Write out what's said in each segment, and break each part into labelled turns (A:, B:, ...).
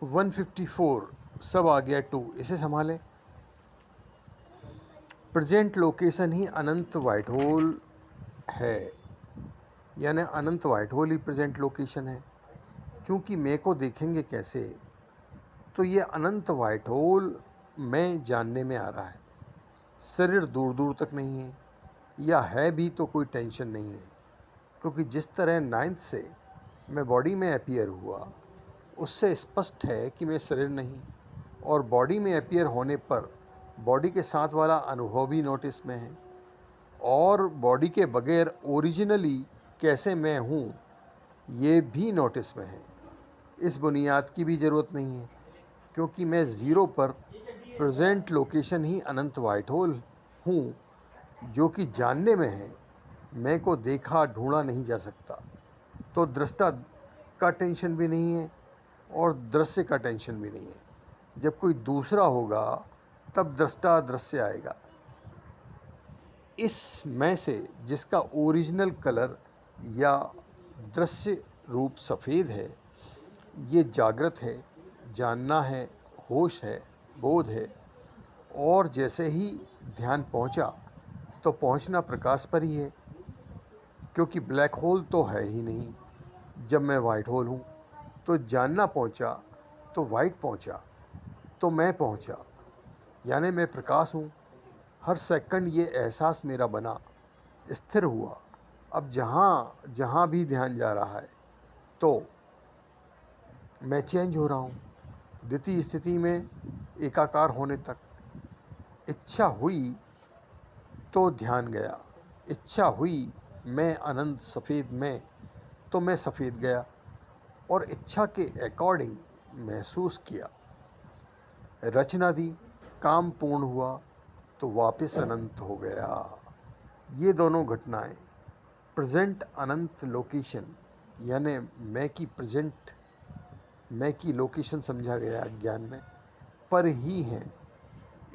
A: 154 सब आ गया 2, इसे संभालें। प्रेजेंट लोकेशन ही अनंत वाइट होल है, यानी अनंत वाइट होल ही प्रेजेंट लोकेशन है। क्योंकि मैं को देखेंगे कैसे, तो ये अनंत वाइट होल मैं जानने में आ रहा है। शरीर दूर दूर तक नहीं है, या है भी तो कोई टेंशन नहीं है, क्योंकि जिस तरह 9th से मैं बॉडी में अपीयर हुआ, उससे स्पष्ट है कि मैं शरीर नहीं, और बॉडी में अपीयर होने पर बॉडी के साथ वाला अनुभव भी नोटिस में है, और बॉडी के बगैर ओरिजिनली कैसे मैं हूँ ये भी नोटिस में है। इस बुनियाद की भी ज़रूरत नहीं है, क्योंकि मैं ज़ीरो पर प्रेजेंट लोकेशन ही अनंत वाइट होल हूँ, जो कि जानने में है। मैं को देखा ढूंढा नहीं जा सकता, तो दृष्टा का टेंशन भी नहीं है और दृश्य का टेंशन भी नहीं है। जब कोई दूसरा होगा तब दृष्टा दृश्य आएगा। इस मैं से जिसका ओरिजिनल कलर या दृश्य रूप सफ़ेद है, ये जागृत है, जानना है, होश है, बोध है। और जैसे ही ध्यान पहुंचा तो पहुंचना प्रकाश पर ही है, क्योंकि ब्लैक होल तो है ही नहीं जब मैं वाइट होल हूँ। तो जानना पहुंचा तो वाइट पहुंचा, तो मैं पहुंचा, यानी मैं प्रकाश हूँ। हर सेकंड ये एहसास मेरा बना, स्थिर हुआ। अब जहाँ जहाँ भी ध्यान जा रहा है तो मैं चेंज हो रहा हूँ, द्वितीय स्थिति में एकाकार होने तक। इच्छा हुई तो ध्यान गया, इच्छा हुई मैं अनंत सफ़ेद में, तो मैं सफ़ेद गया और इच्छा के अकॉर्डिंग महसूस किया। रचना दी, काम पूर्ण हुआ तो वापस अनंत हो गया। ये दोनों घटनाएं प्रेजेंट अनंत लोकेशन, यानी मैं की लोकेशन समझा गया ज्ञान में, पर ही हैं।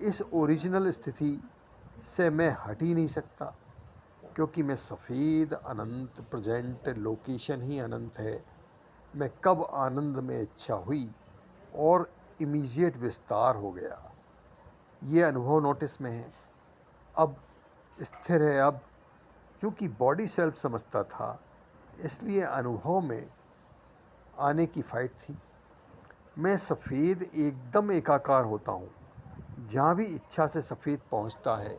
A: इस ओरिजिनल स्थिति से मैं हट ही नहीं सकता, क्योंकि मैं सफ़ेद अनंत प्रेजेंट लोकेशन ही अनंत है। मैं कब आनंद में इच्छा हुई और इमीजिएट विस्तार हो गया। ये अनुभव नोटिस में है, अब स्थिर है। अब क्योंकि बॉडी सेल्फ समझता था, इसलिए अनुभव में आने की फाइट थी। मैं सफ़ेद एकदम एकाकार होता हूँ। जहाँ भी इच्छा से सफ़ेद पहुँचता है,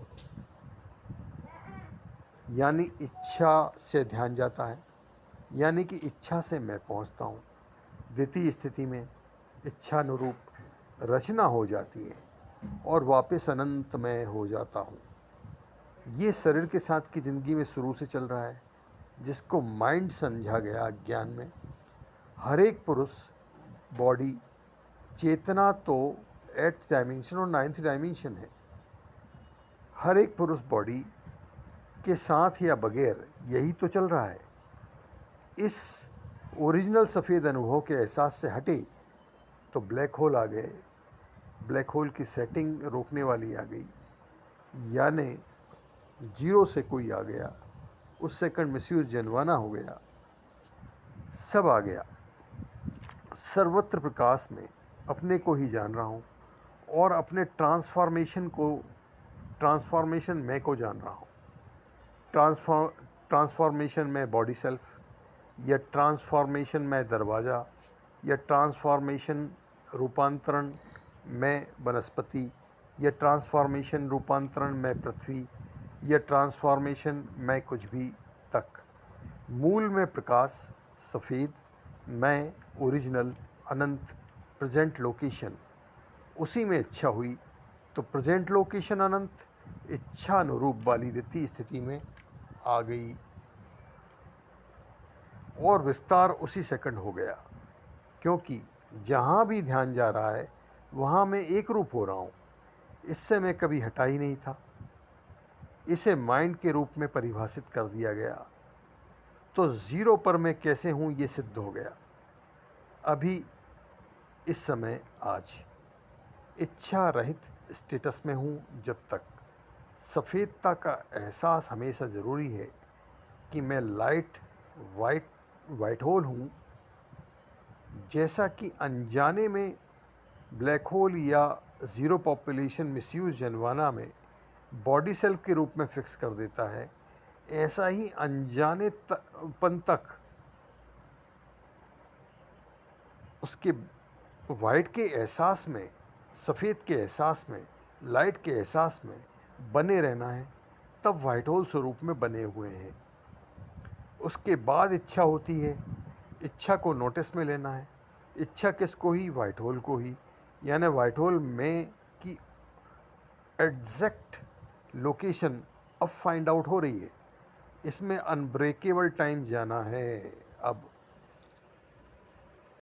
A: यानी इच्छा से ध्यान जाता है, यानी कि इच्छा से मैं पहुँचता हूँ। द्वितीय स्थिति में इच्छानुरूप रचना हो जाती है और वापस अनंत में हो जाता हूँ। ये शरीर के साथ की ज़िंदगी में शुरू से चल रहा है, जिसको माइंड समझा गया ज्ञान में। हर एक पुरुष बॉडी चेतना तो 8th डायमेंशन और 9th डायमेंशन है। हर एक पुरुष बॉडी के साथ या बगैर यही तो चल रहा है। इस ओरिजिनल सफ़ेद अनुभव के एहसास से हटे तो ब्लैक होल आ गए। ब्लैक होल की सेटिंग रोकने वाली आ गई, यानी जीरो से कोई आ गया, उस सेकंड मिसयूज जनवाना हो गया, सब आ गया। सर्वत्र प्रकाश में अपने को ही जान रहा हूँ, और अपने ट्रांसफॉर्मेशन मैं को जान रहा हूँ। ट्रांसफॉर्मेशन में बॉडी सेल्फ, या ट्रांसफॉर्मेशन में दरवाज़ा, या ट्रांसफॉर्मेशन रूपांतरण में वनस्पति, या ट्रांसफॉर्मेशन रूपांतरण में पृथ्वी, या ट्रांसफॉर्मेशन में कुछ भी तक। मूल में प्रकाश सफ़ेद, मैं ओरिजिनल अनंत प्रेजेंट लोकेशन। उसी में इच्छा हुई तो प्रेजेंट लोकेशन अनंत इच्छा अनुरूप वाली द्वितीय स्थिति में आ गई, और विस्तार उसी सेकंड हो गया। क्योंकि जहाँ भी ध्यान जा रहा है वहाँ मैं एक रूप हो रहा हूँ। इससे मैं कभी हटा ही नहीं था। इसे माइंड के रूप में परिभाषित कर दिया गया, तो ज़ीरो पर मैं कैसे हूँ ये सिद्ध हो गया। अभी इस समय आज इच्छा रहित स्टेटस में हूँ। जब तक सफ़ेदता का एहसास हमेशा ज़रूरी है कि मैं वाइट होल हूँ, जैसा कि अनजाने में ब्लैक होल या ज़ीरो पॉपुलेशन मिसयूज़ जनवाना में बॉडी सेल के रूप में फिक्स कर देता है, ऐसा ही अनजाने पन तक उसके वाइट के एहसास में, सफ़ेद के एहसास में, लाइट के एहसास में बने रहना है, तब वाइट होल स्वरूप में बने हुए हैं। उसके बाद इच्छा होती है, इच्छा को नोटिस में लेना है। इच्छा किसको ही? वाइट होल को ही। यानी वाइट होल में की एग्जैक्ट लोकेशन अब फाइंड आउट हो रही है। इसमें अनब्रेकेबल टाइम जाना है। अब